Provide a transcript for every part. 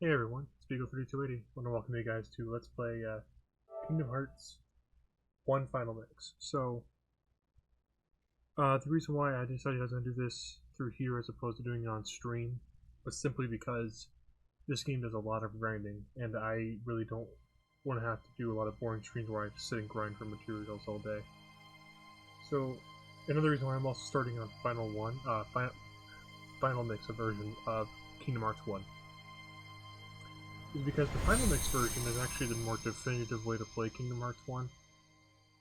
Hey everyone, it's Beagle3280. I want to welcome you guys to Let's Play Kingdom Hearts 1 Final Mix. So, the reason why I decided I was going to do this through here as opposed to doing it on stream was simply because this game does a lot of grinding, and I really don't want to have to do a lot of boring streams where I sit and grind for materials all day. So, another reason why I'm also starting on Final Mix, a version of Kingdom Hearts 1. Is because the Final Mix version is actually the more definitive way to play Kingdom Hearts 1.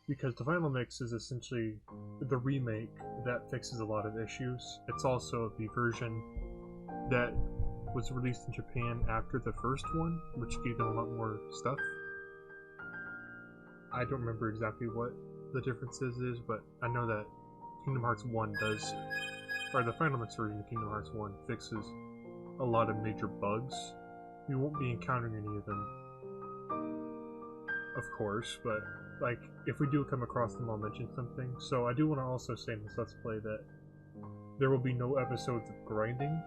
Because the Final Mix is essentially the remake that fixes a lot of issues. It's also the version that was released in Japan after the first one, which gave them a lot more stuff. I don't remember exactly what the differences is, but I know that Kingdom Hearts 1 does, or the Final Mix version of Kingdom Hearts 1 fixes a lot of major bugs. We won't be encountering any of them, of course, but like if we do come across them, I'll mention something. So I do want to also say in this Let's Play that there will be no episodes of grinding.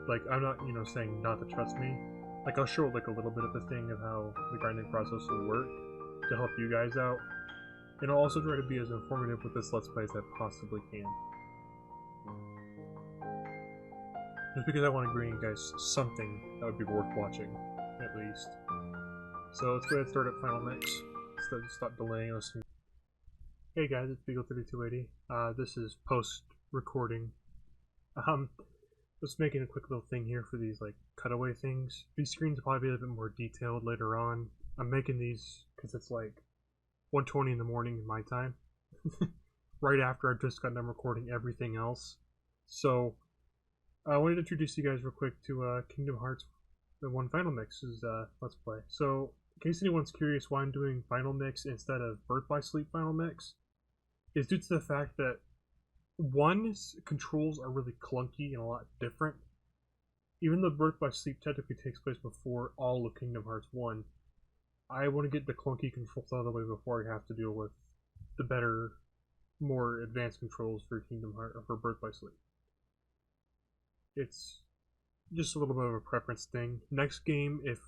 Like, I'm not, saying not to trust me. Like, I'll show like a little bit of a thing of how the grinding process will work to help you guys out, and I'll also try to be as informative with this Let's Play as I possibly can. Just because I want to bring you guys something that would be worth watching, at least. So let's go ahead and start up Final Mix. Stop delaying us. Hey guys, it's Beagle3280. This is post-recording. Just making a quick little thing here for these like cutaway things. These screens will probably be a bit more detailed later on. I'm making these because it's like 1:20 in the morning in my time. Right after I've just gotten done recording everything else. So I wanted to introduce you guys real quick to Kingdom Hearts 1 Final Mix's Let's Play. So, in case anyone's curious why I'm doing Final Mix instead of Birth by Sleep Final Mix, is due to the fact that 1's controls are really clunky and a lot different. Even though Birth by Sleep technically takes place before all of Kingdom Hearts 1, I want to get the clunky controls out of the way before I have to deal with the better, more advanced controls for Kingdom Hearts or for Birth by Sleep. It's just a little bit of a preference thing. Next game, if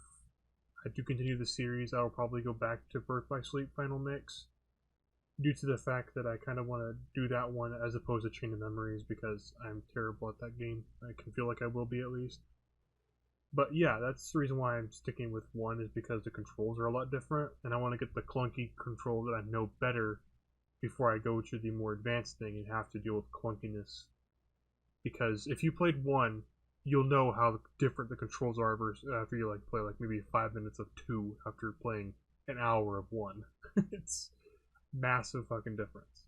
I do continue the series, I'll probably go back to Birth by Sleep Final Mix, due to the fact that I kind of want to do that one as opposed to Chain of Memories, because I'm terrible at that game. I can feel like I will be, at least. But yeah, that's the reason why I'm sticking with 1, is because the controls are a lot different, and I want to get the clunky control that I know better before I go to the more advanced thing and have to deal with clunkiness. Because if you played 1, you'll know how different the controls are versus after you play maybe 5 minutes of 2 after playing an hour of 1. It's massive fucking difference.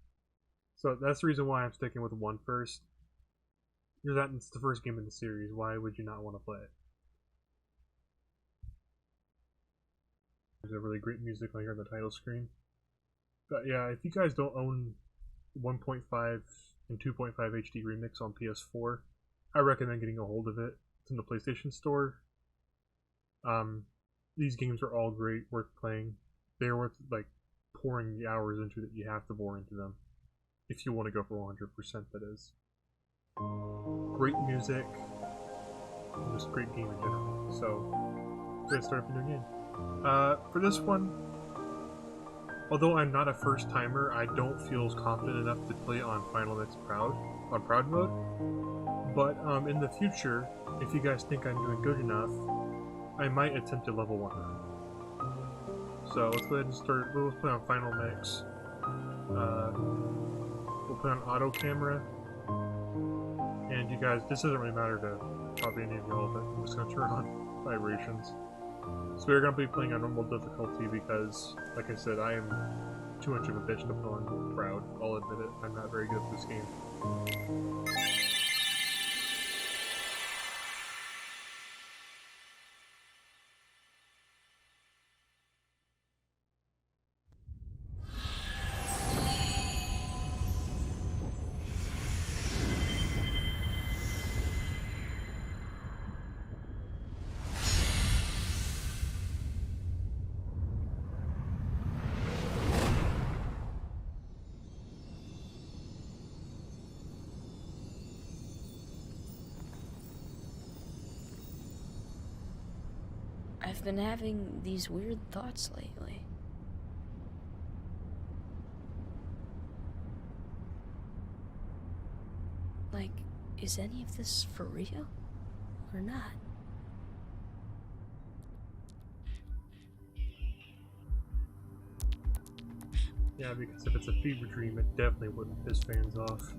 So that's the reason why I'm sticking with 1 first. Because it's the first game in the series. Why would you not want to play it? There's a really great music on here on the title screen. But yeah, if you guys don't own 1.5 and 2.5 HD Remix on PS4, I recommend getting a hold of it. It's in the PlayStation Store. These games are all great, worth playing. They're worth pouring the hours into that you have to pour into them. If you want to go for 100%, that is. Great music, and just great game in general. So, let's start up a new game. For this one, although I'm not a first timer, I don't feel confident enough to play on Final Mix Proud mode. But in the future, if you guys think I'm doing good enough, I might attempt to level 1 run. So let's go ahead and start. We'll play on Final Mix. We'll play on auto camera. And you guys, this doesn't really matter to probably any of y'all, but I'm just gonna turn on vibrations. So we're going to be playing on normal difficulty because, like I said, I am too much of a bitch to put on Proud. I'll admit it. I'm not very good at this game. I've been having these weird thoughts lately. Like, is any of this for real? Or not? Yeah, because if it's a fever dream, it definitely wouldn't piss fans off.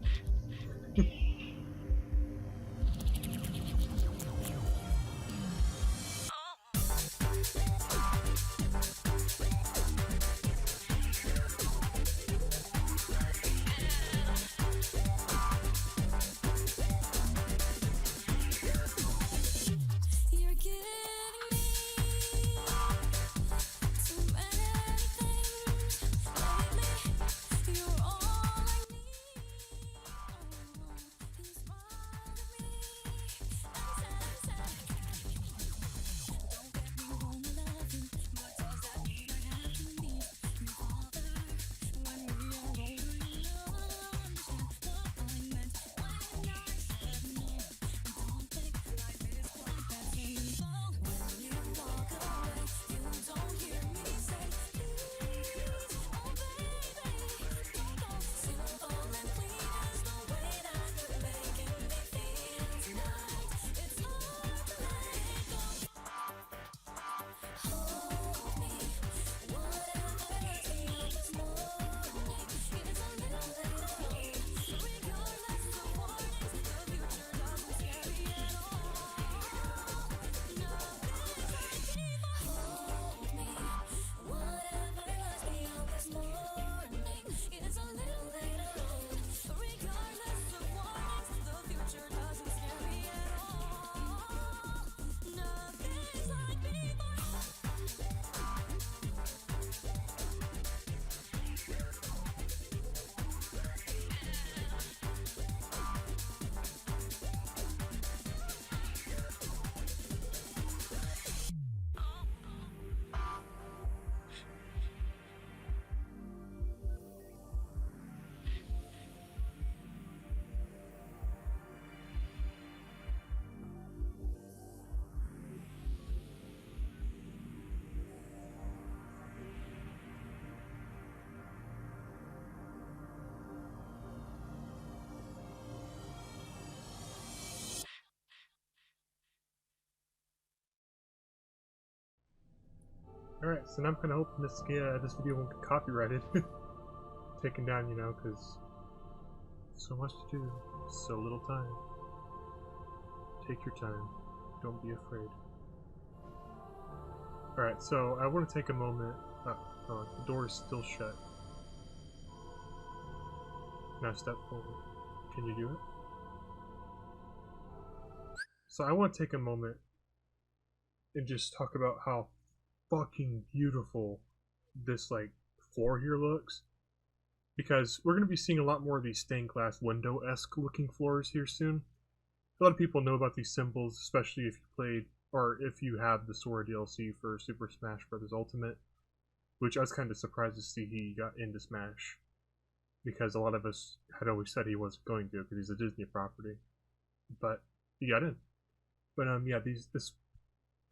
Alright, so now I'm kind of hoping this video won't get copyrighted. Taken down, you know, because so much to do, so little time. Take your time. Don't be afraid. Alright, so I want to take a moment. The door is still shut. Now step forward. Can you do it? So I want to take a moment and just talk about how fucking beautiful this like floor here looks, because we're going to be seeing a lot more of these stained glass window-esque looking floors here soon. A lot of people know about these symbols, especially if you played or if you have the Sora DLC for Super Smash Bros. Ultimate, which I was kind of surprised to see he got into Smash, because a lot of us had always said he wasn't going to because he's a Disney property, but he got in. But yeah, this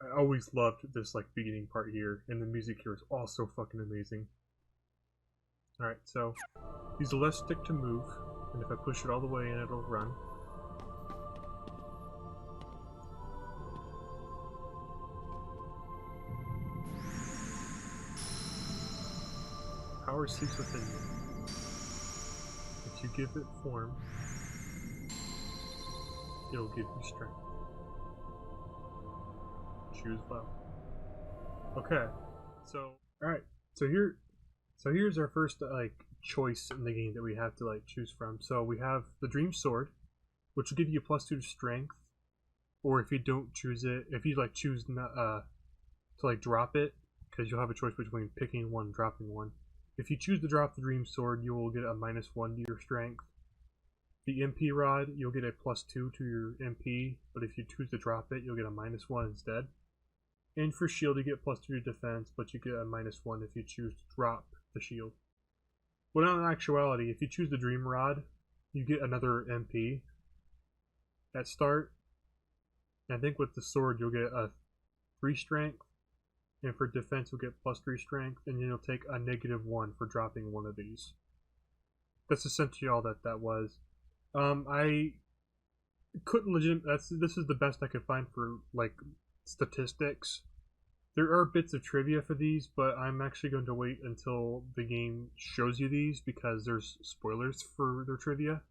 I always loved this like beginning part here, and the music here is also fucking amazing. Alright, so use the left stick to move, and if I push it all the way in, it'll run. Power sleeps within you. If you give it form, it'll give you strength. Choose well. Okay, so alright, so here's our first like choice in the game that we have to like choose from. So we have the Dream Sword, which will give you +2 to strength, or if you don't choose it, if you like choose not, to like drop it, because you'll have a choice between picking one and dropping one. If you choose to drop the Dream Sword, you will get a -1 to your strength. The MP Rod, you'll get a +2 to your MP, but if you choose to drop it, you'll get a -1 instead. And for shield, you get +2 to defense, but you get a -1 if you choose to drop the shield. Well, in actuality, if you choose the Dream Rod, you get another MP at start. And I think with the sword, you'll get a 3 strength, And for defense, you'll get +3 strength, and you'll take a -1 for dropping one of these. That's essentially all that was. I couldn't this is the best I could find for like statistics. There are bits of trivia for these, but I'm actually going to wait until the game shows you these because there's spoilers for their trivia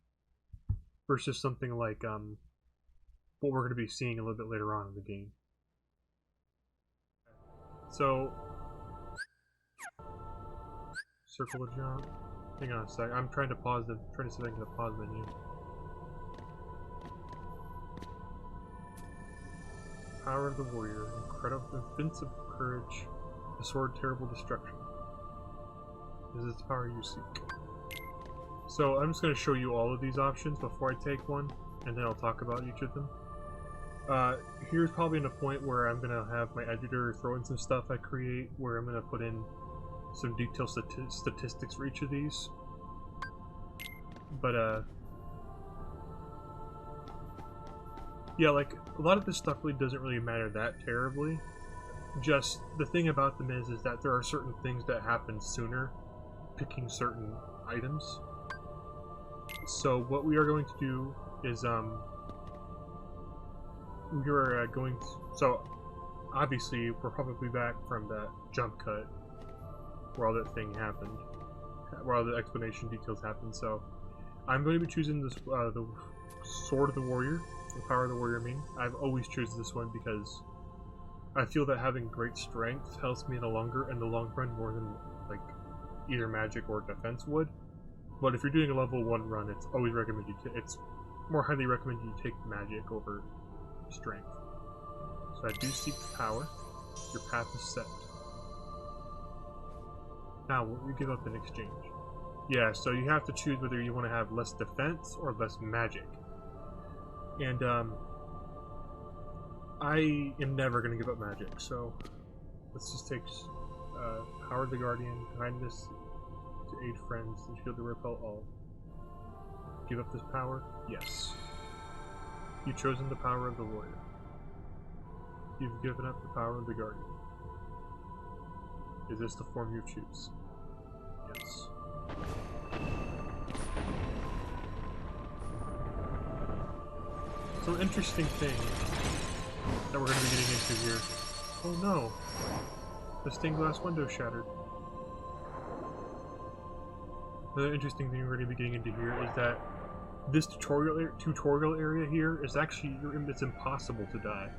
versus something like what we're going to be seeing a little bit later on in the game. So, circle to jump. Hang on a sec. I'm trying to see if I can pause menu. Power of the warrior, incredible, invincible courage, the sword, terrible destruction. This is the power you seek. So I'm just going to show you all of these options before I take one, and then I'll talk about each of them. Here's probably in a point where I'm going to have my editor throw in some stuff I create, where I'm going to put in some detailed statistics for each of these. But, yeah, like, a lot of this stuff really doesn't really matter that terribly. Just, the thing about them is that there are certain things that happen sooner, picking certain items. So what we are going to do is, we are going to, so, obviously, we're probably back from that jump cut, where all that thing happened, where all the explanation details happened, so, I'm going to be choosing this, the Sword of the Warrior, the Power of the Warrior, I mean. I've always chosen this one because I feel that having great strength helps me in the long run more than, like, either magic or defense would. But if you're doing a level 1 run, it's always recommended it's more highly recommended you take magic over strength. So I do seek power. Your path is set. Now, what will you give up in exchange? Yeah, so you have to choose whether you want to have less defense or less magic. And, I am never going to give up magic, so let's just take Power of the Guardian, kindness to aid friends, and shield to repel all. Give up this power? Yes. You've chosen the Power of the Warrior. You've given up the Power of the Guardian. Is this the form you choose? Yes. So, interesting thing that we're going to be getting into here. Oh no! The stained glass window shattered. Another interesting thing we're going to be getting into here is that this tutorial area here is actually, it's impossible to die.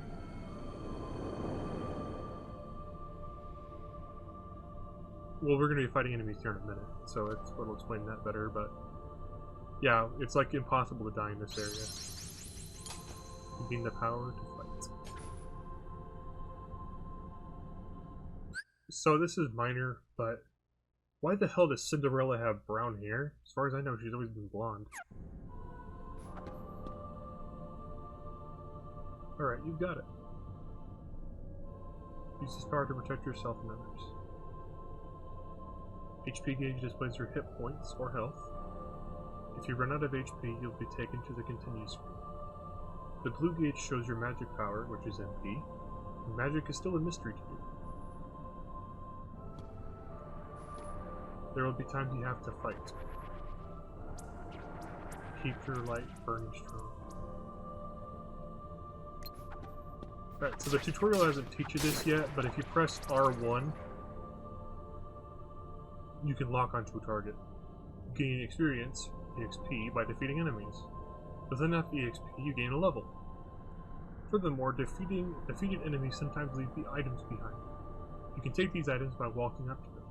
Well, we're going to be fighting enemies here in a minute, so it'll explain that better, but yeah, it's like impossible to die in this area. You gain the power to fight. So this is minor, but why the hell does Cinderella have brown hair? As far as I know, she's always been blonde. Alright, you've got it. Use this power to protect yourself and others. HP gauge displays your hit points or health. If you run out of HP, you'll be taken to the continue screen. The blue gauge shows your magic power, which is MP. Magic is still a mystery to you. There will be times you have to fight. Keep your light burning strong. Alright, so the tutorial doesn't teach you this yet, but if you press R1, you can lock onto a target. Gain experience, EXP, by defeating enemies. With enough EXP, you gain a level. Furthermore, defeated enemies sometimes leave the items behind. You can take these items by walking up to them.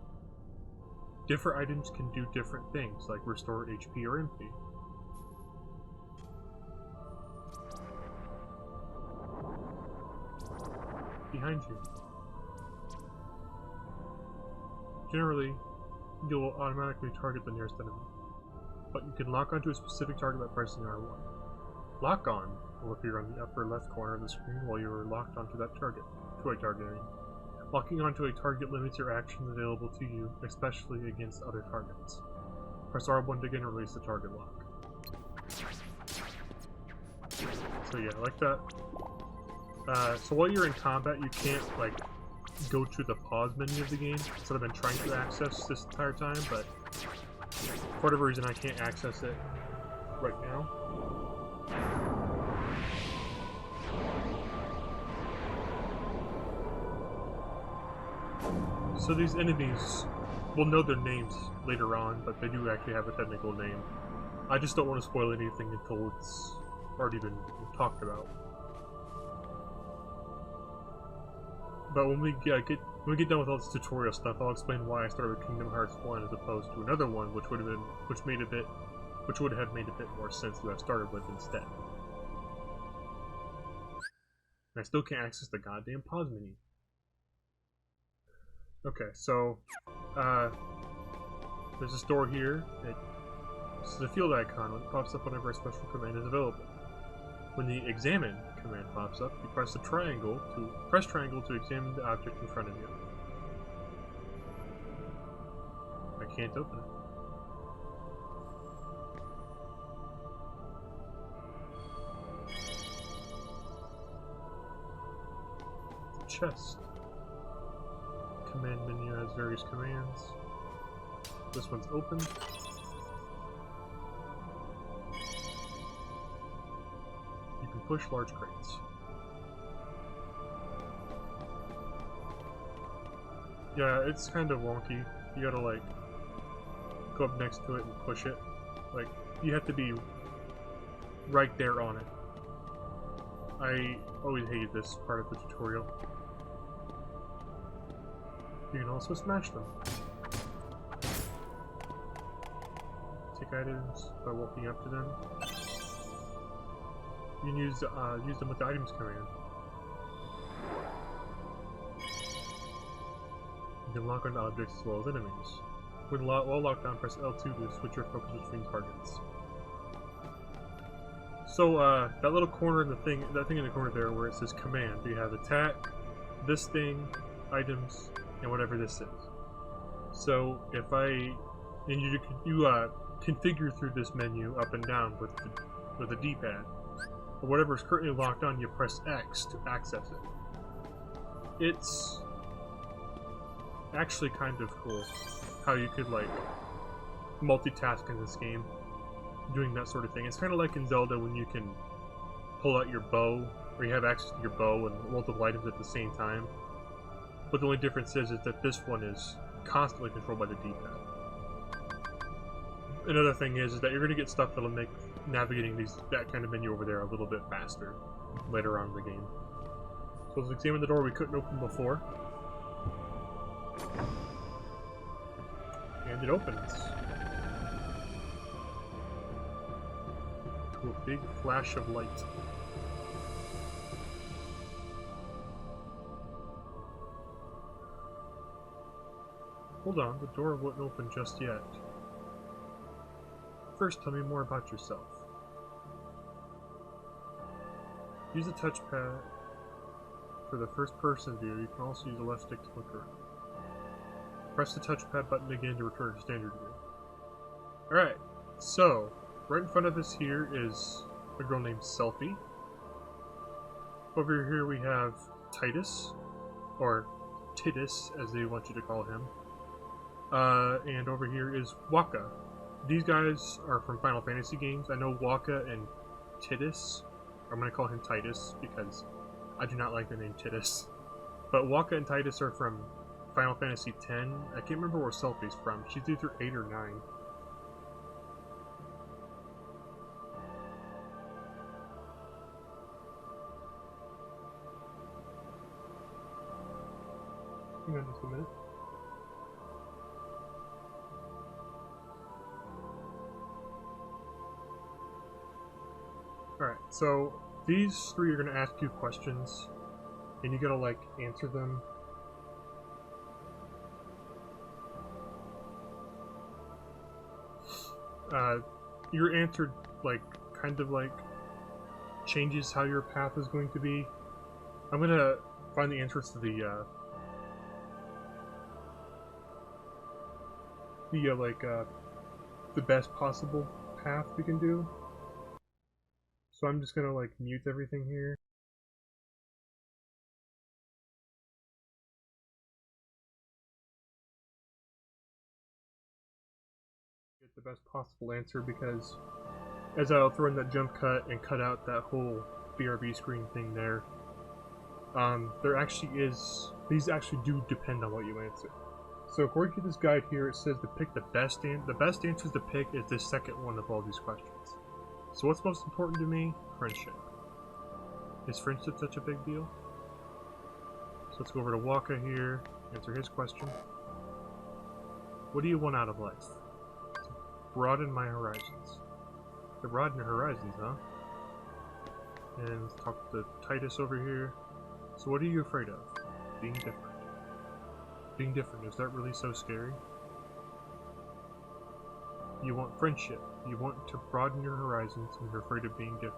Different items can do different things, like restore HP or MP. Behind you. Generally, you'll automatically target the nearest enemy, but you can lock onto a specific target by pressing R1. Lock on will appear on the upper left corner of the screen while you are locked onto that target. Locking onto a target limits your actions available to you, especially against other targets. Press R1 to again release the target lock. So yeah, like that. So while you're in combat, you can't, like, go to the pause menu of the game instead of been trying to access this entire time, but for whatever reason I can't access it right now. So these enemies, we'll know their names later on, but they do actually have a technical name. I just don't want to spoil anything until it's already been talked about. But when we get done with all this tutorial stuff, I'll explain why I started with Kingdom Hearts 1 as opposed to another one, which would have made a bit more sense to have started with instead. And I still can't access the goddamn pause menu. Okay, so there's this door here. This is a field icon. It pops up whenever a special command is available. When the examine command pops up, you press triangle to examine the object in front of you. I can't open it. Chest. Command menu has various commands. This one's open. You can push large crates. Yeah, it's kind of wonky. You gotta like go up next to it and push it. Like, you have to be right there on it. I always hated this part of the tutorial. You can also smash them. Take items by walking up to them. You can use them with the items command. You can lock on objects as well as enemies. While locked down, press L2 to switch your focus between targets. So that little corner in that thing in the corner there where it says command, you have attack, this thing, items, and whatever this is. So if you configure through this menu up and down with the D-pad. But whatever is currently locked on, you press X to access it. It's actually kind of cool how you could like multitask in this game, doing that sort of thing. It's kind of like in Zelda when you can pull out your bow, or you have access to your bow and multiple items at the same time. But the only difference is that this one is constantly controlled by the D-pad. Another thing is that you're going to get stuff that'll make navigating that kind of menu over there a little bit faster later on in the game. So let's examine the door we couldn't open before. And it opens. To a big flash of light. Hold on, the door wouldn't open just yet. First, tell me more about yourself. Use the touchpad for the first person view. You can also use the left stick to look around. Press the touchpad button again to return to standard view. Alright, so right in front of us here is a girl named Selfie. Over here we have Titus, or Titus as they want you to call him. And over here is Waka. These guys are from Final Fantasy games. I know Waka and Titus. I'm going to call him Titus because I do not like the name Titus. But Waka and Titus are from Final Fantasy X. I can't remember where Selfie's from. She's either 8 or 9. Hang on just a minute. Alright, so these three are going to ask you questions, and you gotta, like, answer them. Your answer, like, kind of, like, changes how your path is going to be. I'm gonna find the answers to the best possible path we can do. So I'm just gonna like mute everything here. the best possible answer because as I'll throw in that jump cut and cut out that whole BRB screen thing there, there actually is, these actually do depend on what you answer. So according to this guide here, it says to pick the best answers to pick is the second one of all these questions. So what's most important to me? Friendship. Is friendship such a big deal? So let's go over to Walker here, answer his question. What do you want out of life? To broaden my horizons. To broaden your horizons, huh? And let's talk to Titus over here. So what are you afraid of? Being different. Being different, is that really so scary? You want friendship. You want to broaden your horizons and you're afraid of being different.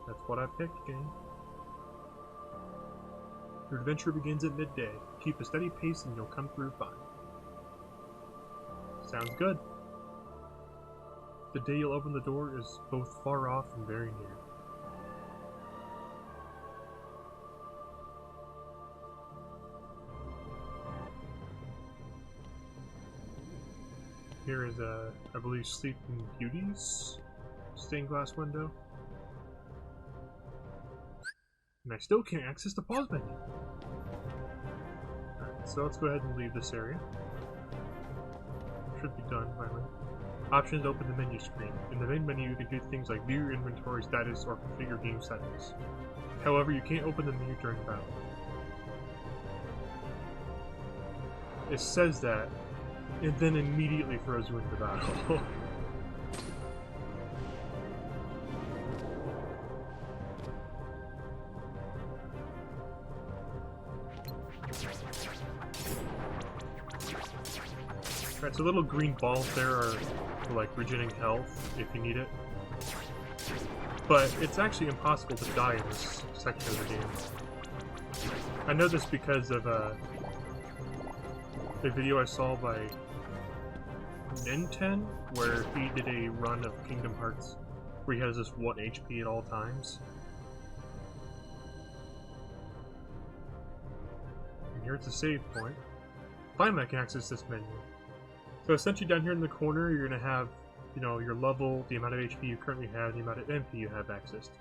That's what I picked, gang. Your adventure begins at midday. Keep a steady pace and you'll come through fine. Sounds good. The day you'll open the door is both far off and very near. Here is I believe, Sleeping Beauty's stained glass window. And I still can't access the pause menu. Alright, so let's go ahead and leave this area. Should be done, finally. Options open the menu screen. In the main menu, you can do things like view your inventory status or configure game settings. However, you can't open the menu during battle. It says that, and then immediately throws you into battle. Alright, so little green balls there are for like regenerating health if you need it. But it's actually impossible to die in this section of the game. I know this because of a video I saw by Ninten, where he did a run of Kingdom Hearts where he has this 1 HP at all times. And here's a save point. Finally I can access this menu. So essentially down here in the corner you're going to have, you know, your level, the amount of HP you currently have, the amount of MP you have access to.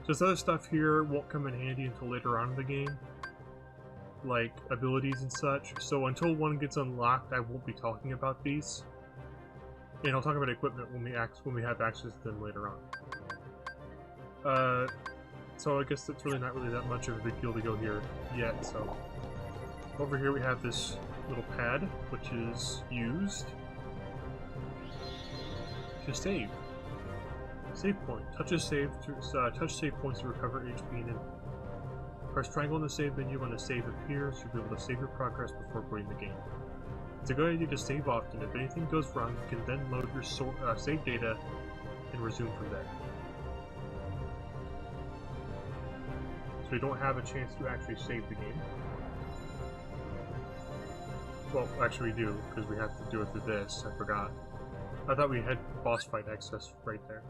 So this other stuff here won't come in handy until later on in the game, like abilities and such. So until one gets unlocked, I won't be talking about these. And I'll talk about equipment when we have access to them later on. So I guess it's really not really that much of a big deal to go here yet. So over here we have this little pad, which is used to save. Save point. Touch save points to recover HP and MP. Press triangle in the save menu when a save appears. You'll be able to save your progress before quitting the game. It's a good idea to save often. If anything goes wrong, you can then load your save data and resume from there. So you don't have a chance to actually save the game. Well, actually we do, because we have to do it through this. I forgot. I thought we had boss fight access right there.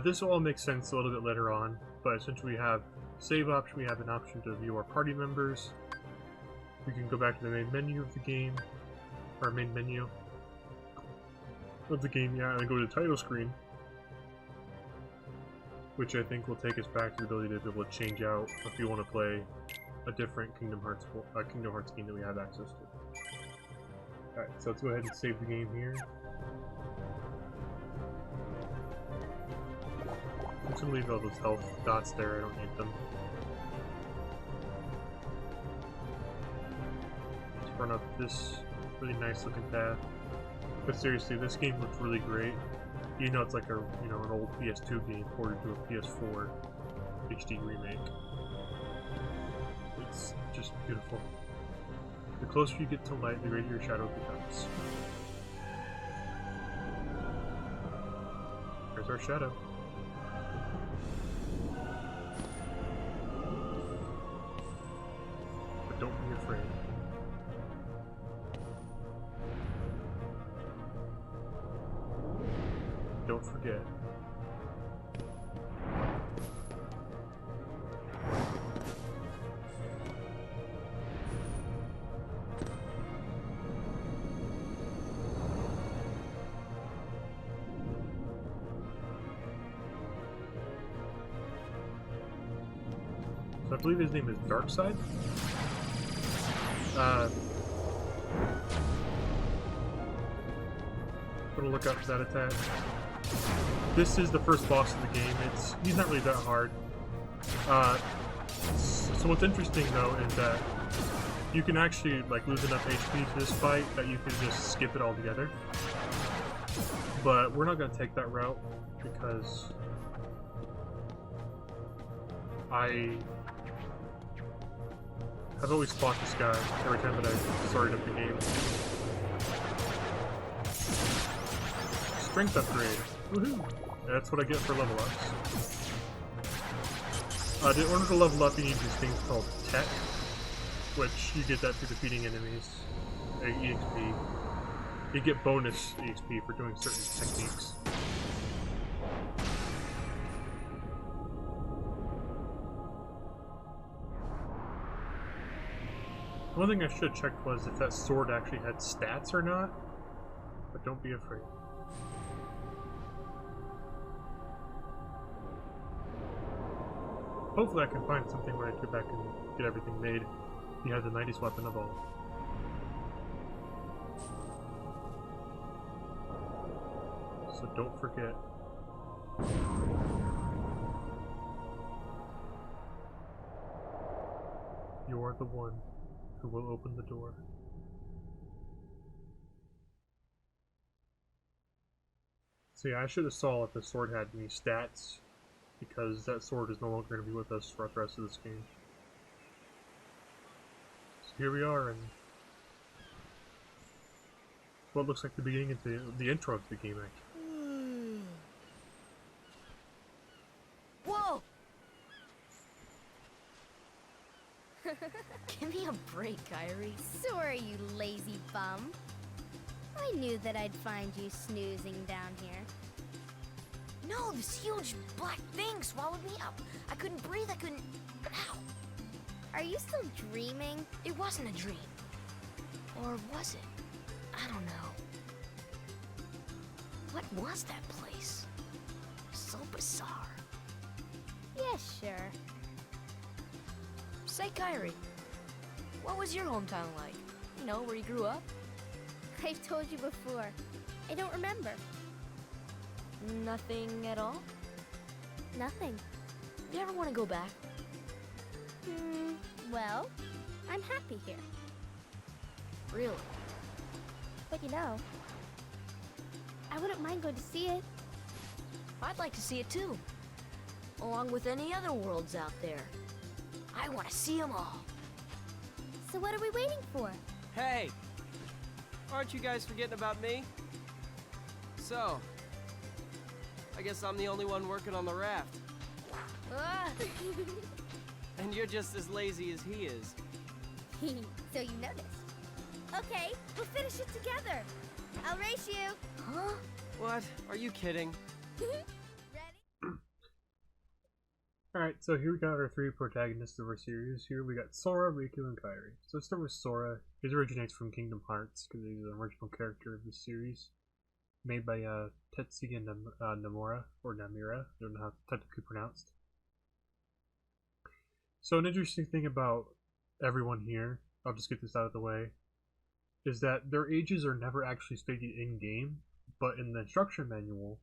This will all make sense a little bit later on, but essentially we have save option, we have an option to view our party members. We can go back to the main menu of the game, or main menu of the game, yeah, and then go to the title screen, which I think will take us back to the ability to be able to change out if you want to play a different Kingdom Hearts game that we have access to. Alright, so let's go ahead and save the game here. I'm just gonna leave all those health dots there, I don't need them. Let's run up this really nice looking path. But seriously, this game looks really great. You know it's like a an old PS2 game ported to a PS4 HD remake. It's just beautiful. The closer you get to light, the greater your shadow becomes. There's our shadow. But don't be afraid. Don't forget. I believe his name is Darkseid. Gonna look up for that attack. This is the first boss of the game. He's not really that hard. So what's interesting though is that you can actually like lose enough HP to this fight that you can just skip it altogether. But we're not gonna take that route because I've always fought this guy every time that I started up the game. Strength upgrade. Woohoo! That's what I get for level ups. In order to level up, you need these things called tech, which you get that through defeating enemies. EXP. You get bonus EXP for doing certain techniques. One thing I should have checked was if that sword actually had stats or not, but don't be afraid. Hopefully I can find something where I go back and get everything made. He has the 90s weapon of all. So don't forget. You're the one who will open the door. So yeah, I should have saw if the sword had any stats, because that sword is no longer going to be with us for the rest of this game. So here we are in what looks like the beginning of the intro of the game, actually. Whoa! Give me a break, Kyrie. Sorry, you lazy bum. I knew that I'd find you snoozing down here. No, this huge black thing swallowed me up. I couldn't breathe, I couldn't... Ow! Are you still dreaming? It wasn't a dream. Or was it? I don't know. What was that place? So bizarre. Yeah, sure. Say, Kyrie, what was your hometown like? You know, where you grew up? I've told you before. I don't remember. Nothing at all? Nothing. You ever want to go back? Well, I'm happy here. Really? But you know, I wouldn't mind going to see it. I'd like to see it too. Along with any other worlds out there. I want to see them all. So what are we waiting for? Hey! Aren't you guys forgetting about me? So, I guess I'm the only one working on the raft. And you're just as lazy as he is. So you noticed. Okay, we'll finish it together. I'll race you. Huh? What? Are you kidding? Ready? Alright, so here we got our three protagonists of our series. Here we got Sora, Riku, and Kyrie. So let's start with Sora. He originates from Kingdom Hearts, because he's the original character of the series. Made by Tetsuya Nomura, or Namura, I don't know how it's technically pronounced. So an interesting thing about everyone here, I'll just get this out of the way, is that their ages are never actually stated in-game, but in the instruction manual,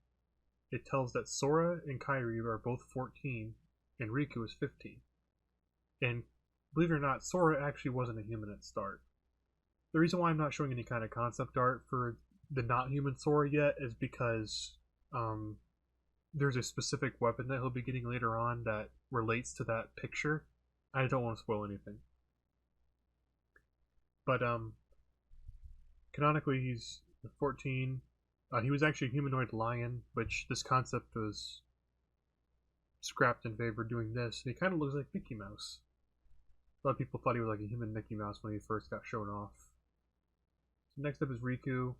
it tells that Sora and Kyrie are both 14, and Riku is 15. And believe it or not, Sora actually wasn't a human at start. The reason why I'm not showing any kind of concept art for the not-human Sora yet is because there's a specific weapon that he'll be getting later on that relates to that picture. I don't want to spoil anything. But canonically he's 14. He was actually a humanoid lion, which this concept was scrapped in favor of doing this. And he kind of looks like Mickey Mouse. A lot of people thought he was like a human Mickey Mouse when he first got shown off. So next up is Riku.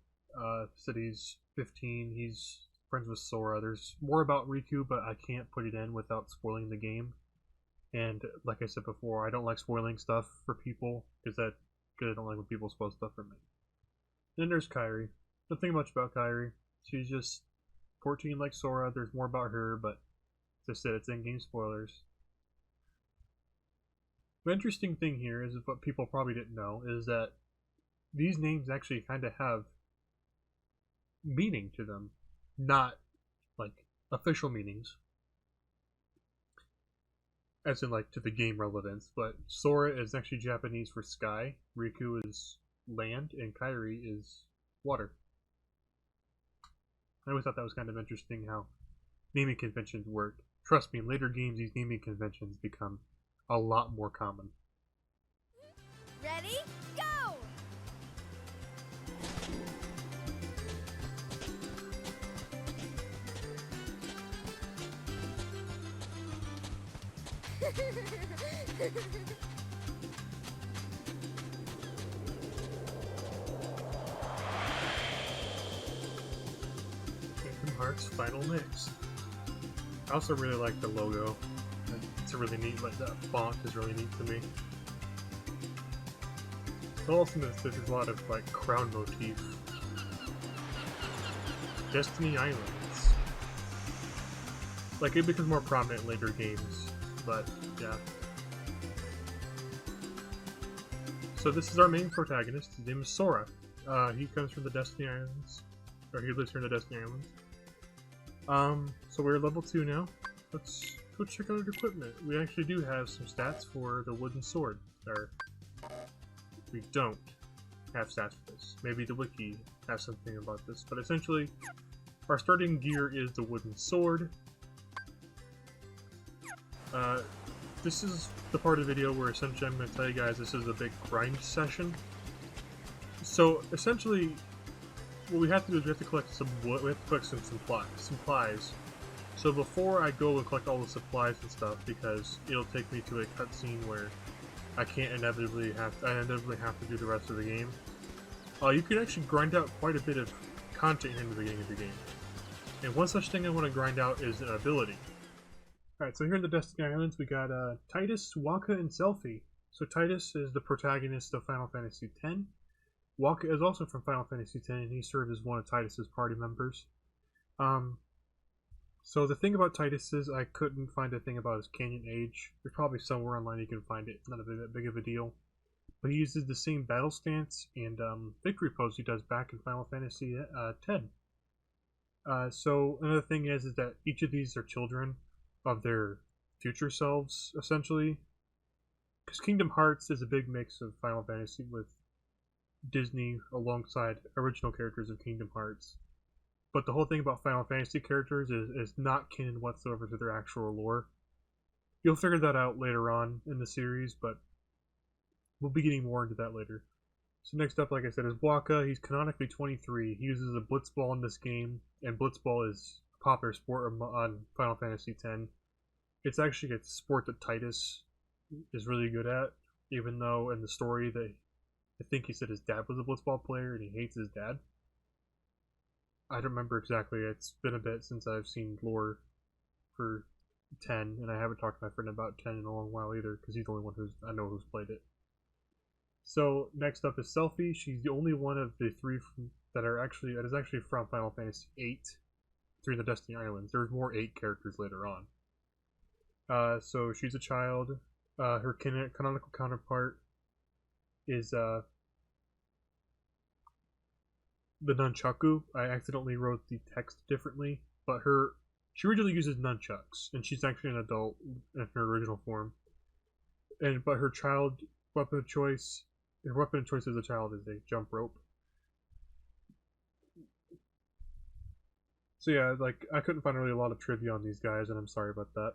Said he's 15. He's friends with Sora. There's more about Riku, but I can't put it in without spoiling the game. And like I said before, I don't like spoiling stuff for people because I don't like when people spoil stuff for me. Then there's Kyrie. Nothing much about Kyrie. She's just 14 like Sora. There's more about her, but as I said, it's in-game spoilers. The interesting thing here is what people probably didn't know is that these names actually kind of have meaning to them, not like official meanings, as in like to the game relevance. But Sora is actually Japanese for sky, Riku is land, and Kyrie is water. I always thought that was kind of interesting how naming conventions work. Trust me, in later games, these naming conventions become a lot more common. Ready? Go! Kingdom Hearts Final Mix. I also really like the logo. It's a really neat, like that font is really neat to me. So also notice there's a lot of like crown motif. Destiny Islands. Like it becomes more prominent in later games, but yeah. So this is our main protagonist. His name is Sora. He comes from the Destiny Islands, or he lives here in the Destiny Islands. So we're level 2 now. Let's go check out our equipment. We actually do have some stats for the wooden sword. Or we don't have stats for this. Maybe the wiki has something about this, but essentially our starting gear is the wooden sword. This is the part of the video where essentially I'm going to tell you guys this is a big grind session. So essentially what we have to do is we have to collect some wood, we have to collect some supplies. So before I go and collect all the supplies and stuff, because it'll take me to a cutscene where I can't inevitably have to do the rest of the game. You can actually grind out quite a bit of content here in the beginning of the game. And one such thing I want to grind out is an ability. Alright, so here in the Destiny Islands we got Titus, Walker, and Selfie. So Titus is the protagonist of Final Fantasy X. Walker is also from Final Fantasy X, and he served as one of Titus's party members. So the thing about Titus is I couldn't find a thing about his canyon age. There's probably somewhere online you can find it. It's not that big of a deal. But he uses the same battle stance and victory pose he does back in Final Fantasy X. So another thing is that each of these are children of their future selves, essentially. Because Kingdom Hearts is a big mix of Final Fantasy with Disney alongside original characters of Kingdom Hearts. But the whole thing about Final Fantasy characters is not canon whatsoever to their actual lore. You'll figure that out later on in the series, but we'll be getting more into that later. So next up, like I said, is Waka. He's canonically 23. He uses a blitzball in this game, and blitzball is a popular sport on Final Fantasy X. It's actually a sport that Titus is really good at, even though in the story that I think he said his dad was a blitzball player and he hates his dad. I don't remember exactly. It's been a bit since I've seen lore for 10, and I haven't talked to my friend about 10 in a long while either, because he's the only one I know who's played it. So next up is Selfie. She's the only one of the three that is actually from Final Fantasy VIII through the Destiny Islands. There's more 8 characters later on. So she's a child. Her canonical counterpart is the nunchaku. I accidentally wrote the text differently, but she originally uses nunchucks, and she's actually an adult in her original form. But her weapon of choice as a child is a jump rope. So yeah, like I couldn't find really a lot of trivia on these guys, and I'm sorry about that.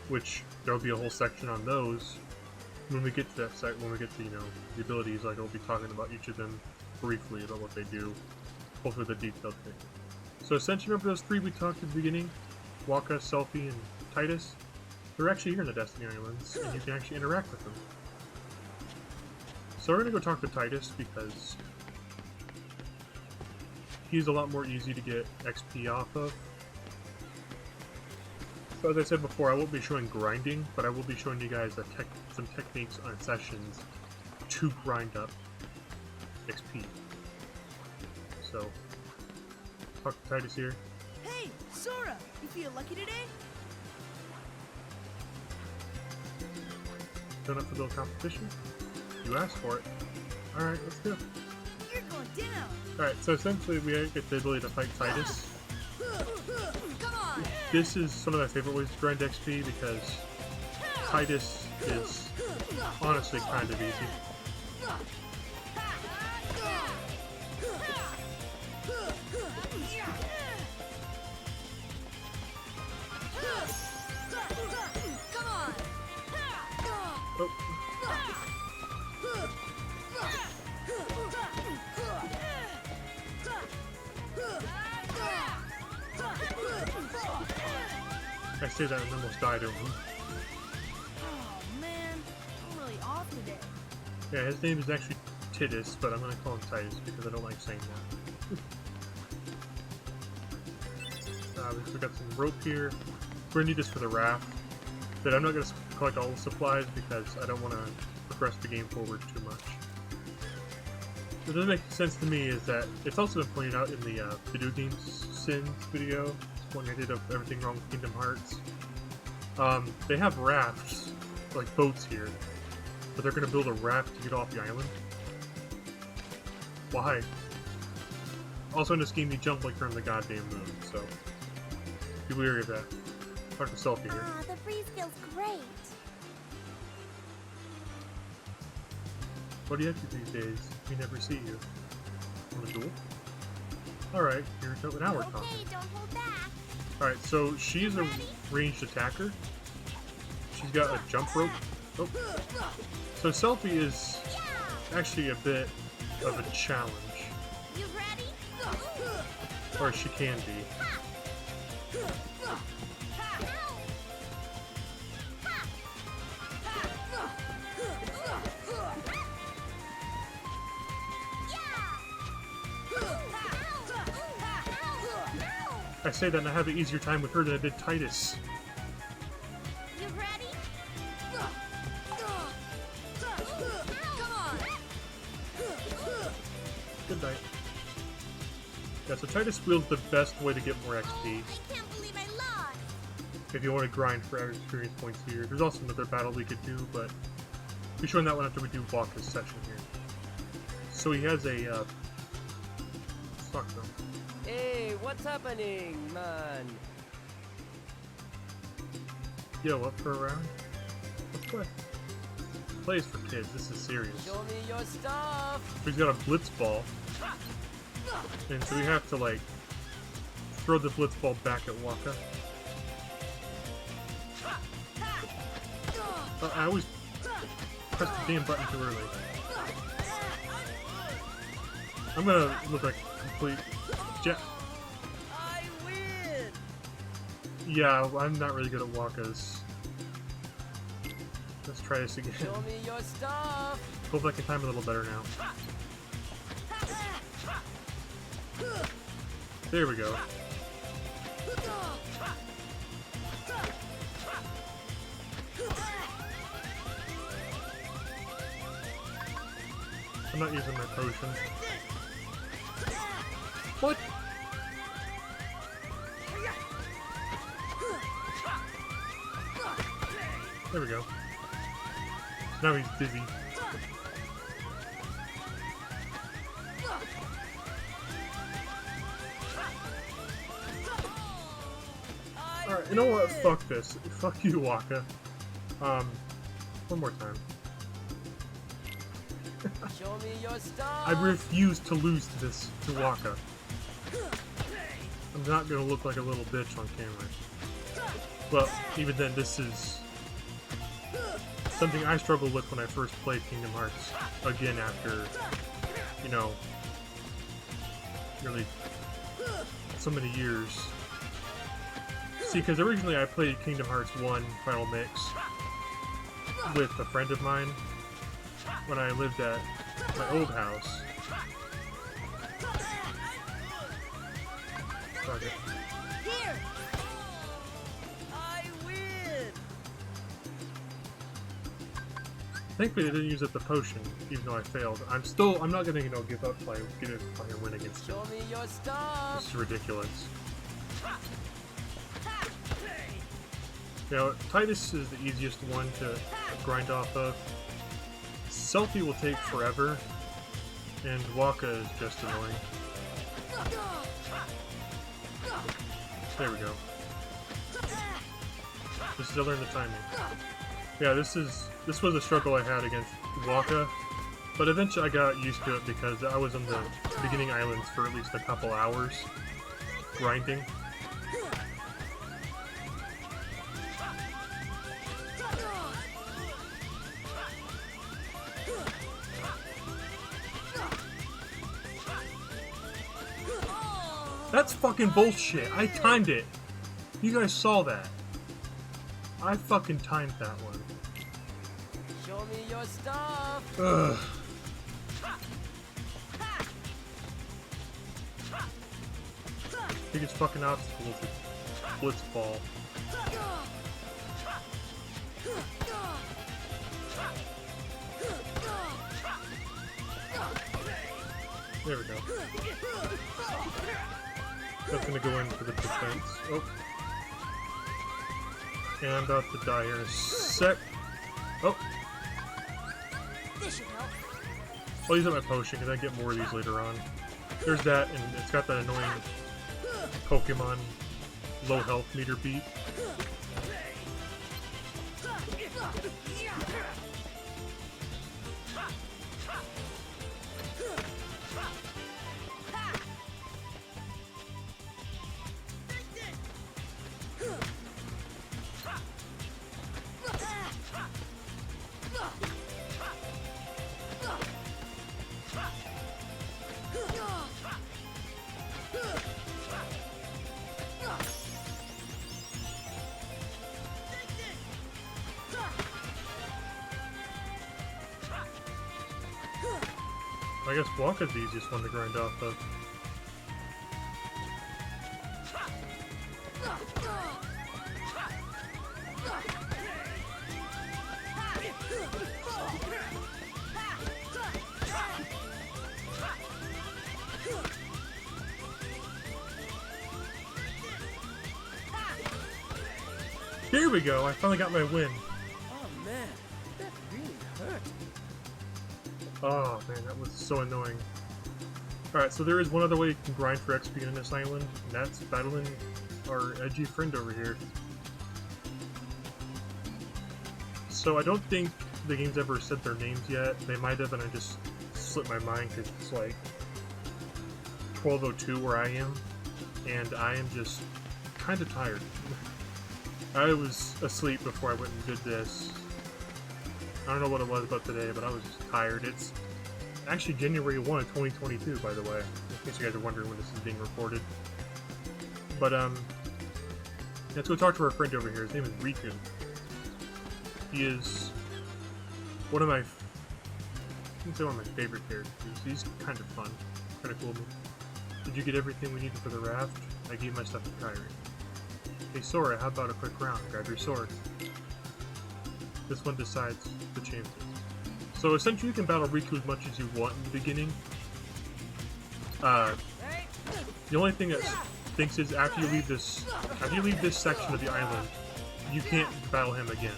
Which there'll be a whole section on those when we get to that site. When we get to the abilities, like I'll be talking about each of them briefly about what they do, hopefully the detailed thing. So essentially, remember those 3 we talked at the beginning: Waka, Selfie, and Titus. They're actually here in the Destiny Islands, and you can actually interact with them. So we're gonna go talk to Titus because he's a lot more easy to get XP off of. So as I said before, I won't be showing grinding, but I will be showing you guys some techniques on sessions to grind up XP. So, talk to Titus here. Hey, Sora! You feel lucky today? Going up for the little competition? You asked for it. Alright, let's go. You're going down. Alright, so essentially we get the ability to fight Titus. Come on. This is one of my favorite ways to grind XP because Titus is honestly kind of easy. Come on. Oh. I say that and almost died over him. Oh man, I'm really off today. Yeah, his name is actually Titus, but I'm gonna call him Titus because I don't like saying that. We got some rope here. We're gonna need this for the raft, but I'm not gonna collect all the supplies because I don't want to progress the game forward too much. What doesn't make sense to me is that it's also been pointed out in the video games sins video, one I did of everything wrong with Kingdom Hearts. They have rafts, like boats here, but they're gonna build a raft to get off the island. Why? Also in this game you jump like you're on the goddamn moon, so be wary of that. Talk to Selfie here. Ah, the breeze feels great. What do you have to do these days? We never see you. On a duel? Alright, now we're talking. Okay, don't hold back. Alright, so she's a ranged attacker. She's got a jump rope. Oh. So Selfie is actually a bit of a challenge. You ready? Or she can be. I say that and I have an easier time with her than I did Titus. You ready? Come on. Good night. Yeah, so Titus wheel's the best way to get more XP. I can't believe I lost. If you want to grind for experience points here. There's also another battle we could do, but we'll be showing that one after we do Walker's section here. So he has a stock film. Hey, what's happening, man? Yo, up for a round? Let's play. Play is for kids, this is serious. Show me your stuff. He's got a blitz ball. And so we have to like throw the blitz ball back at Walker. I always press the damn button too early. I'm gonna look like a complete I win. Yeah, I'm not really good at Walkas. Let's try this again. Show me your stuff. Hope I can time a little better now. There we go. I'm not using my potion. What? There we go. Now he's dizzy. Alright, you know what? Fuck this. Fuck you, Waka. One more time. Show me your stuff. I refuse to lose to this, to Waka. I'm not gonna look like a little bitch on camera. Well, even then, this is something I struggled with when I first played Kingdom Hearts. Again, after, you know, really so many years. See, because originally I played Kingdom Hearts 1 Final Mix with a friend of mine when I lived at my old house. Fuck it. Here. I win. Thankfully, I didn't use up the potion, even though I failed. I'm not gonna, you know, give up if I win against him. Show me your stuff. This is ridiculous. You know, Titus is the easiest one to grind off of. Selfie will take forever, and Walker is just annoying. There we go. Just to learn the timing. Yeah, this was a struggle I had against Walker, but eventually I got used to it because I was on the beginning islands for at least a couple hours grinding. That's fucking bullshit. I timed it. You guys saw that. I fucking timed that one. Show me your stuff. Ugh. Biggest fucking obstacle is a blitz ball. There we go. That's gonna go in for the defense. Oh. And I'm about to die here in a sec. Oh. This should help. I'll use up my potion because I get more of these later on. There's that, and it's got that annoying Pokemon low health meter beat. I guess Blanca's the easiest one to grind off of. Here we go, I finally got my win. Oh man, that really hurt. Oh man, that was so annoying. Alright, so there is one other way you can grind for XP on this island, and that's battling our edgy friend over here. So I don't think the game's ever said their names yet. They might have, and I just slipped my mind because it's like 12:02 where I am, and I am just kind of tired. I was asleep before I went and did this. I don't know what it was about today, but I was just tired. It's actually January 1 of 2022, by the way, in case you guys are wondering when this is being recorded. But, let's go talk to our friend over here. His name is Riku. He is one of my, I can say one of my favorite characters. He's kind of fun, kind of cool. Did you get everything we needed for the raft? I gave my stuff to Kyrie. Hey Sora, how about a quick round? Grab your sword. This one decides the chances. So essentially you can battle Riku as much as you want in the beginning. The only thing that stinks is after you leave this section of the island, you can't battle him again.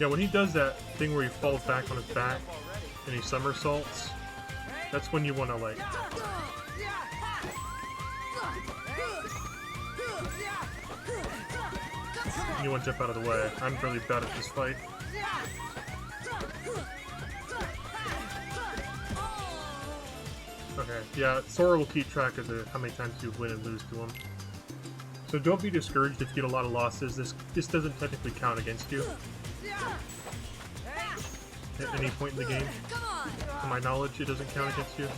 Yeah, when he does that thing where he falls back on his back and he somersaults, that's when you want to like you want to jump out of the way. I'm really bad at this fight. Okay, yeah, Sora will keep track of how many times you win and lose to him. So don't be discouraged if you get a lot of losses. This doesn't technically count against you at any point in the game. To my knowledge, it doesn't count against you.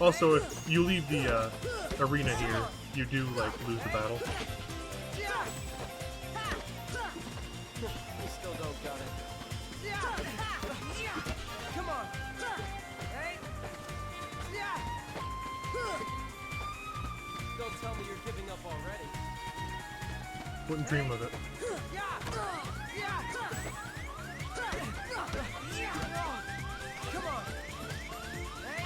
Also, if you leave the arena here, you do like lose the battle. You still don't got it. Come on. Hey. Don't tell me you're giving up already. Wouldn't dream of it. Come on. Hey.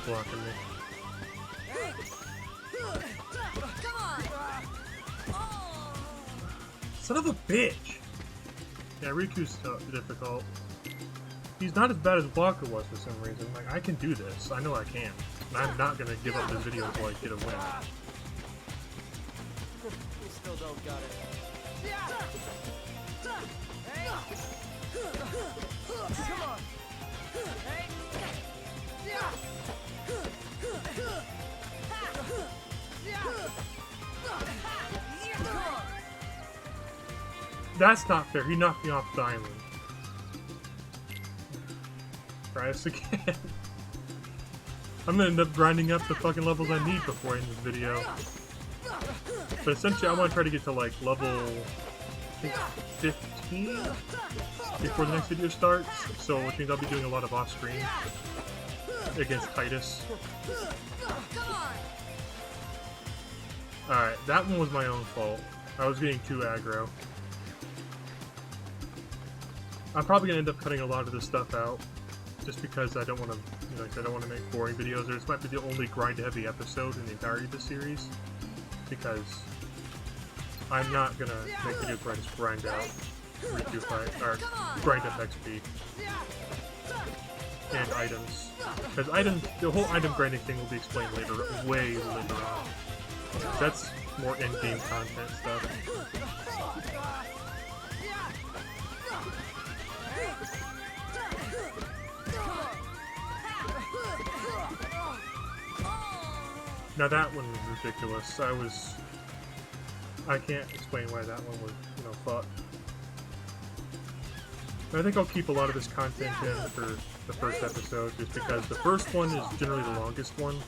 blocking me. Come on. Son of a bitch! Yeah, Riku's difficult. He's not as bad as Walker was for some reason. Like, I can do this. I know I can. And I'm not gonna give up this video until I get a win. You still don't got it. Come on. That's not fair. He knocked me off the island. Try this again. I'm gonna end up grinding up the fucking levels I need before I end this video. But essentially, I want to try to get to like level, I think, 15 before the next video starts. So which means I'll be doing a lot of off-screen against Titus. Alright, that one was my own fault. I was getting too aggro. I'm probably gonna end up cutting a lot of this stuff out, just because I don't want to, you know, I don't want to make boring videos. This might be the only grind-heavy episode in the entirety of the series, because I'm not gonna make videos where I just grind out Riku fight, or grind up XP and items. Because items, the whole item grinding thing will be explained later, way later on. That's more in-game content stuff. Now that one was ridiculous. I can't explain why that one was, you know, fucked. I think I'll keep a lot of this content in for the first episode, just because the first one is generally the longest one.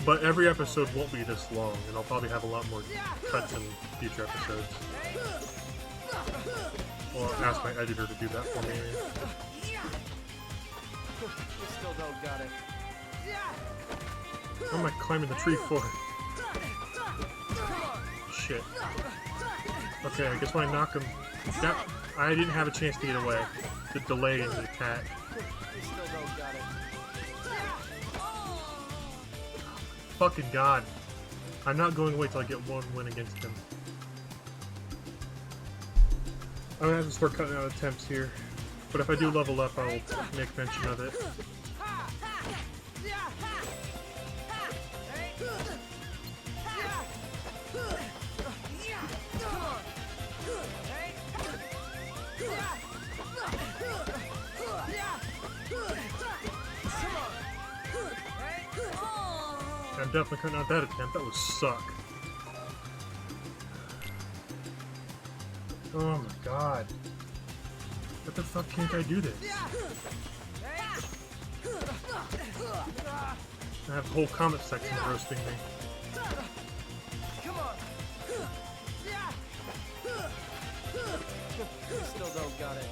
But every episode won't be this long, and I'll probably have a lot more cuts in future episodes. Well, I'll ask my editor to do that for me. You still don't got it. What am I climbing the tree for? Shit. Okay, I guess when I knock him... I didn't have a chance to get away. The delay in the attack. You still don't got it. Fucking god. I'm not going away till I get one win against him. I'm gonna have to start cutting out attempts here. But if I do level up, I'll make mention of it. I'm definitely cutting out that attempt. That would suck. Oh my god. What the fuck can't I do this? I have a whole comment section roasting me. Come on. You still don't got it.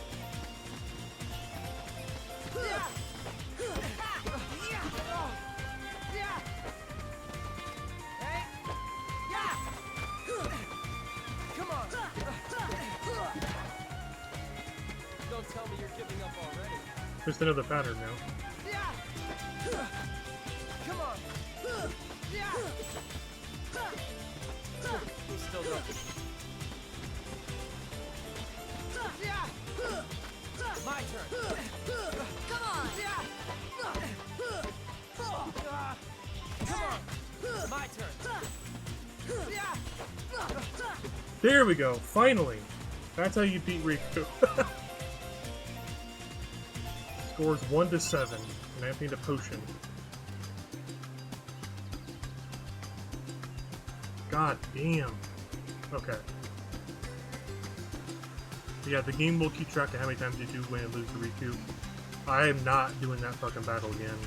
Come on. Don't tell me you're giving up already. Just another pattern now. Come on. You still don't. My turn. Come on. Come on. My turn. There we go, finally! That's how you beat Riku. Scores 1-7, and I have to need a potion. God damn. Okay. Yeah, the game will keep track of how many times you do win and lose to Riku. I am not doing that fucking battle again.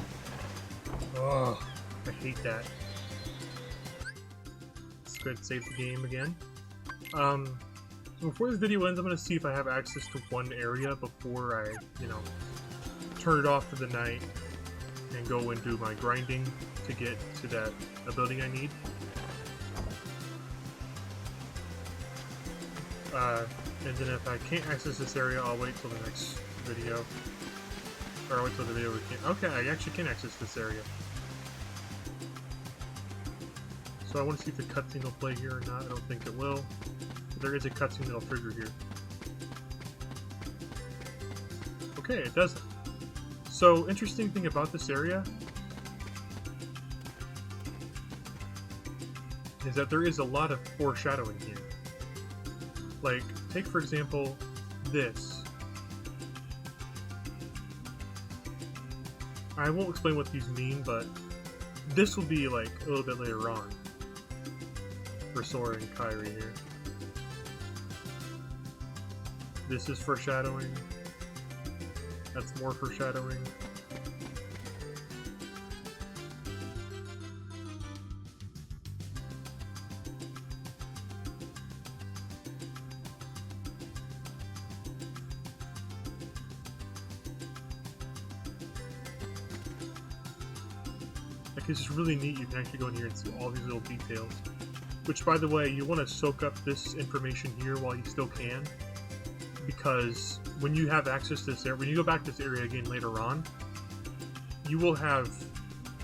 Ugh, I hate that. Let's go ahead and save the game again. Before this video ends, I'm going to see if I have access to one area before I, you know, turn it off for the night and go and do my grinding to get to that ability I need. And then if I can't access this area, I'll wait till the next video. Or wait till the video we can. Okay, I actually can access this area. So I want to see if the cutscene will play here or not. I don't think it will. But there is a cutscene that'll trigger here. Okay, it doesn't. So, interesting thing about this area is that there is a lot of foreshadowing here. Like, take for example this. I won't explain what these mean, but this will be like a little bit later on for Sora and Kyrie here. This is foreshadowing. That's more foreshadowing. Like, it's just really neat. You can actually go in here and see all these little details. Which, by the way, you want to soak up this information here while you still can. Because when you have access to this area, when you go back to this area again later on, you will have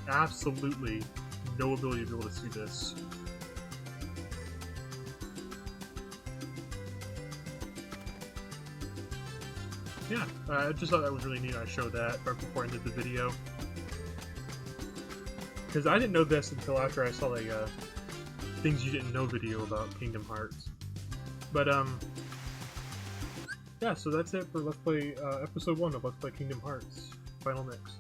absolutely no ability to be able to see this. Yeah, I just thought that was really neat. I showed that right before I ended the video. Because I didn't know this until after I saw the things you didn't know video about Kingdom Hearts. But, yeah, so that's it for Let's Play episode 1 of Let's Play Kingdom Hearts Final Mix.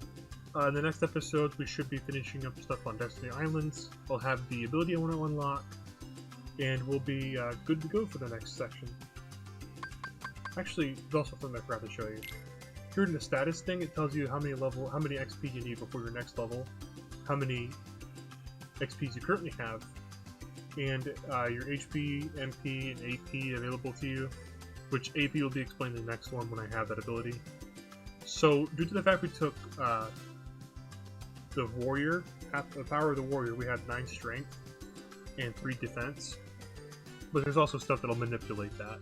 In the next episodes, we should be finishing up stuff on Destiny Islands. I'll have the ability I want to unlock, and we'll be good to go for the next section. Actually, there's also something I forgot to show you. Here in the status thing, it tells you how many XP you need before your next level, how many XPs you currently have, and your HP, MP, and AP available to you. Which AP will be explained in the next one when I have that ability. So, due to the fact we took the warrior, the power of the warrior, we had 9 strength and 3 defense. But there's also stuff that'll manipulate that.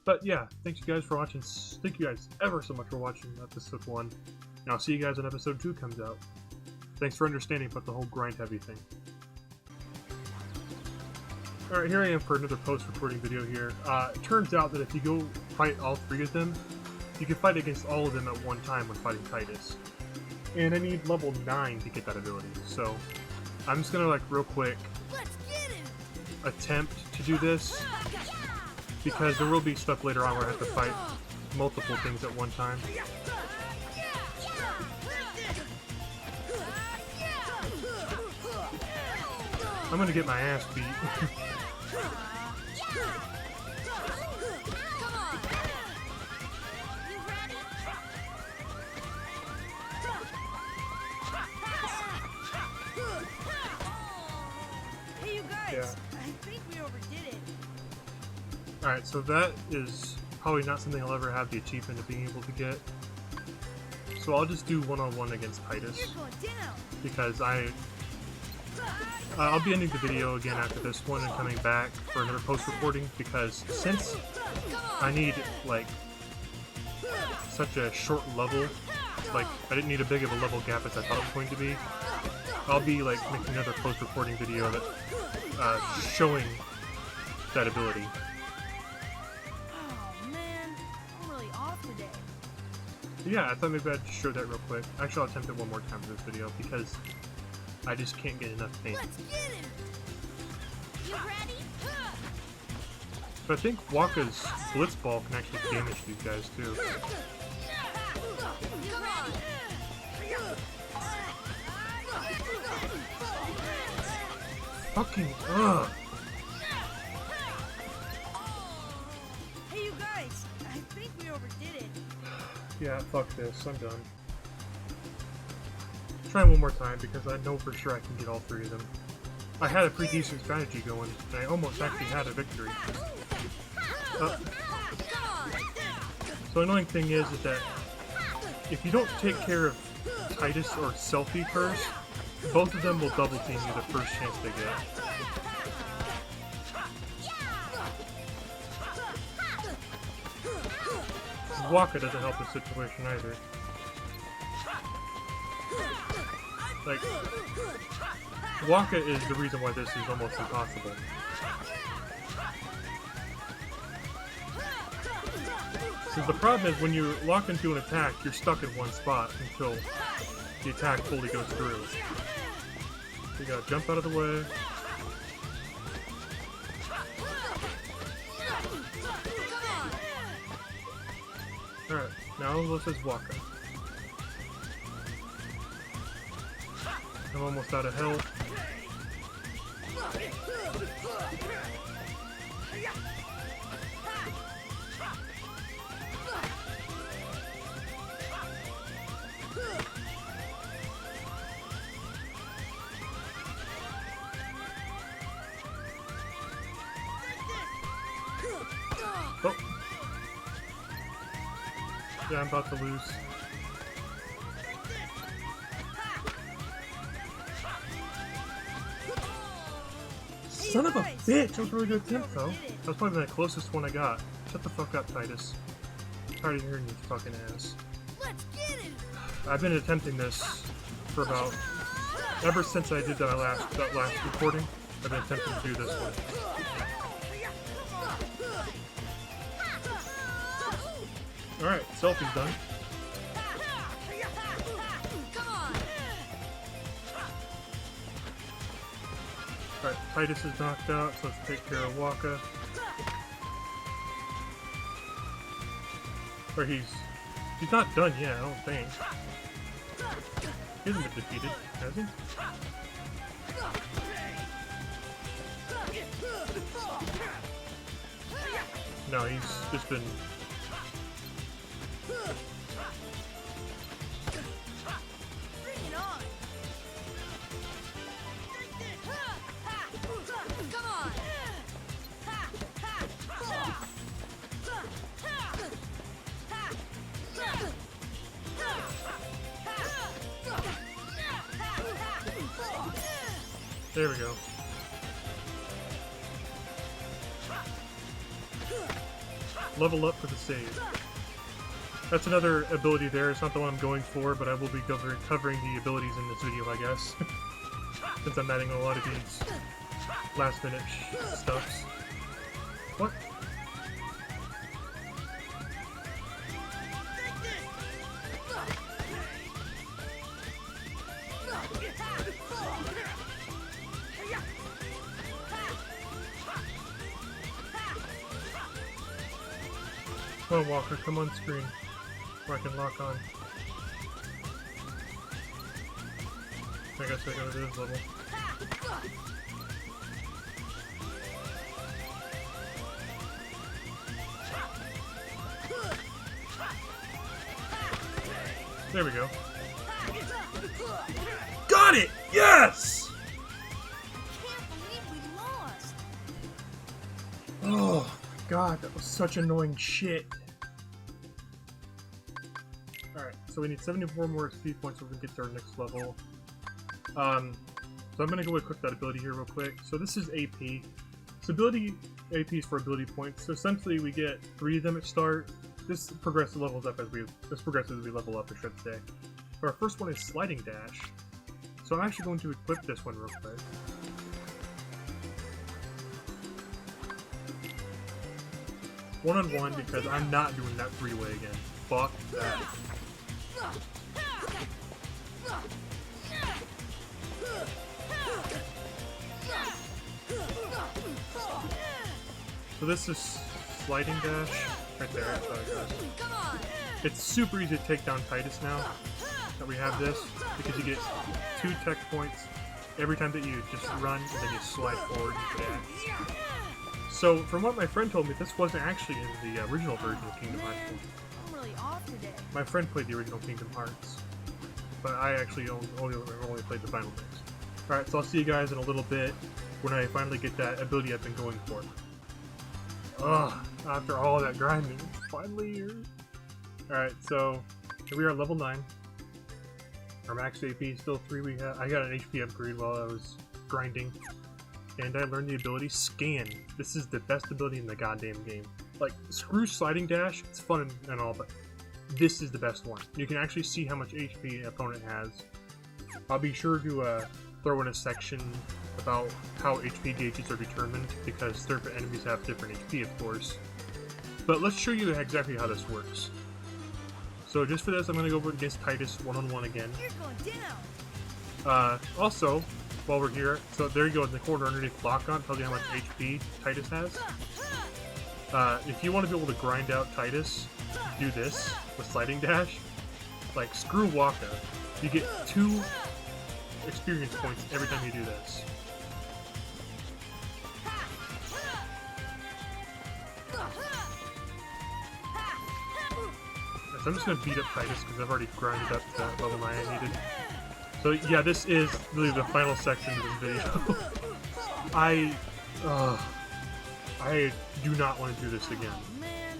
But yeah, thanks you guys for watching. Thank you guys ever so much for watching episode 1. And I'll see you guys when episode 2 comes out. Thanks for understanding about the whole grind heavy thing. Alright, here I am for another post-recording video here. It turns out that if you go fight all 3 of them, you can fight against all of them at one time when fighting Titus. And I need level 9 to get that ability, so I'm just gonna, like, real quick attempt to do this, because there will be stuff later on where I have to fight multiple things at one time. I'm gonna get my ass beat. Hey, you guys! Yeah. I think we overdid it. Alright, so that is probably not something I'll ever have the achievement of being able to get. So I'll just do one-on-one against Titus. You're going down. Because I'll be ending the video again after this one and coming back for another post-recording, because since I need, like, such a short level, like, I didn't need a big of a level gap as I thought it was going to be, I'll be, like, making another post-recording video that, showing that ability. Oh man, I'm really off today. Yeah, I thought maybe I'd show that real quick. Actually, I'll attempt it one more time for this video, because I just can't get enough paint. Let's get him! You ready? But I think Waka's Blitzball can actually damage these guys too. Fucking ugh! Hey, you guys! I think we overdid it. Yeah, fuck this. I'm done. Try one more time because I know for sure I can get all 3 of them. I had a pretty decent strategy going, and I almost actually had a victory. So the annoying thing is that if you don't take care of Titus or Selfie first, both of them will double team you the first chance they get. Waka doesn't help the situation either. Like, Waka is the reason why this is almost impossible. Because the problem is when you lock into an attack, you're stuck in one spot until the attack fully goes through. So you gotta jump out of the way. Alright, now this is Waka. I'm almost out of health. Oh. Yeah, I'm about to lose. Son of a bitch! That was a really good attempt, though. That was probably the closest one I got. Shut the fuck up, Titus. I'm tired of hearing you fucking ass. Let's get it. I've been attempting this for about... ever since I did that last recording, I've been attempting to do this one. Alright, Selfie's done. Alright, Titus is knocked out, so let's take care of Waka. Or he's not done yet, I don't think. He hasn't been defeated, has he? No, he's just been... Bring it on. Come on. There we go. Level up for the save. That's another ability there. It's not the one I'm going for, but I will be covering the abilities in this video, I guess. Since I'm adding a lot of these last minute stuffs. What? Come on, Walker, come on screen. Where I can lock on. I guess I gotta do this level. There we go. Got it! Yes! Can't believe we lost. Oh, God, that was such annoying shit. Alright, so we need 74 more speed points so we can get to our next level. So I'm gonna go equip that ability here real quick. So this is AP. So ability AP is for ability points. So essentially we get 3 of them at start. This progressive levels up as we level up, I should say. So our first one is sliding dash. So I'm actually going to equip this one real quick. One-on-one because I'm not doing that 3-way again. Fuck that. So this is sliding dash right there. That's how it goes. It's super easy to take down Titus now that we have this because you get 2 tech points every time that you just run and then you slide forward and dash. So from what my friend told me, this wasn't actually in the original version of Kingdom Hearts. I'm really off today. My friend played the original Kingdom Hearts, but I actually only played the final mix. Alright, so I'll see you guys in a little bit when I finally get that ability I've been going for. Ugh, after all that grinding, it's finally here. Alright, so here we are at level 9. Our max AP is still 3. I got an HP upgrade while I was grinding. And I learned the ability Scan. This is the best ability in the goddamn game. Like, screw sliding dash, it's fun and all, but this is the best one. You can actually see how much HP an opponent has I'll be sure to throw in a section about how HP gauges are determined, because different enemies have different HP, of course. But let's show you exactly how this works. So just for this, I'm going to go over against Titus one-on-one again. You're going down. Also, while we're here, so there you go in the corner underneath lock on, tells you how much HP Titus has. If you want to be able to grind out Titus, do this with sliding dash. Like, screw Waka. You get 2 experience points every time you do this. So I'm just going to beat up Titus because I've already grinded up to that level I needed. So yeah, this is really the final section of this video. I do not want to do this again. Man,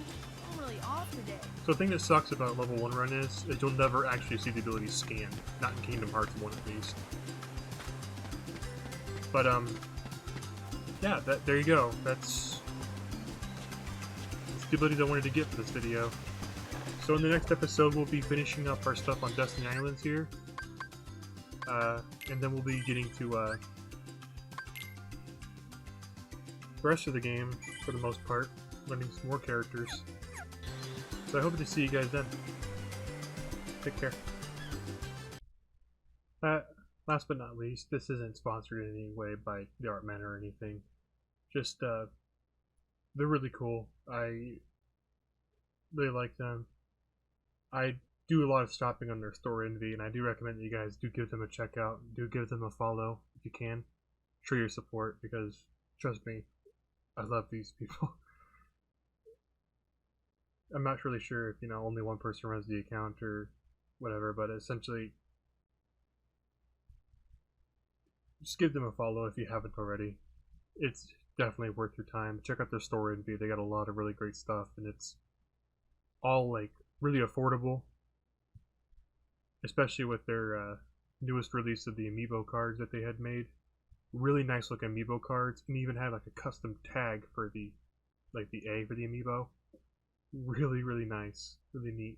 I'm really off today. So the thing that sucks about level 1 run is you'll never actually see the ability scanned. Not in Kingdom Hearts 1 at least. But yeah, there you go. That's the abilities I wanted to get for this video. So in the next episode, we'll be finishing up our stuff on Destiny Islands here. And then we'll be getting to the rest of the game, for the most part, learning some more characters. So I hope to see you guys then. Take care. Last but not least, this isn't sponsored in any way by the Art Man or anything. Just, they're really cool. I really like them. I do a lot of shopping on their store Envy, and I do recommend that you guys do give them a check out. Do give them a follow if you can. Show your support, because trust me, I love these people. I'm not really sure if, only one person runs the account or whatever, but essentially, just give them a follow if you haven't already. It's definitely worth your time. Check out their store Envy. They got a lot of really great stuff, and it's all like really affordable, especially with their newest release of the amiibo cards that they had made. Really nice looking amiibo cards, and even had like a custom tag for the A for the amiibo. Really, really nice, really neat.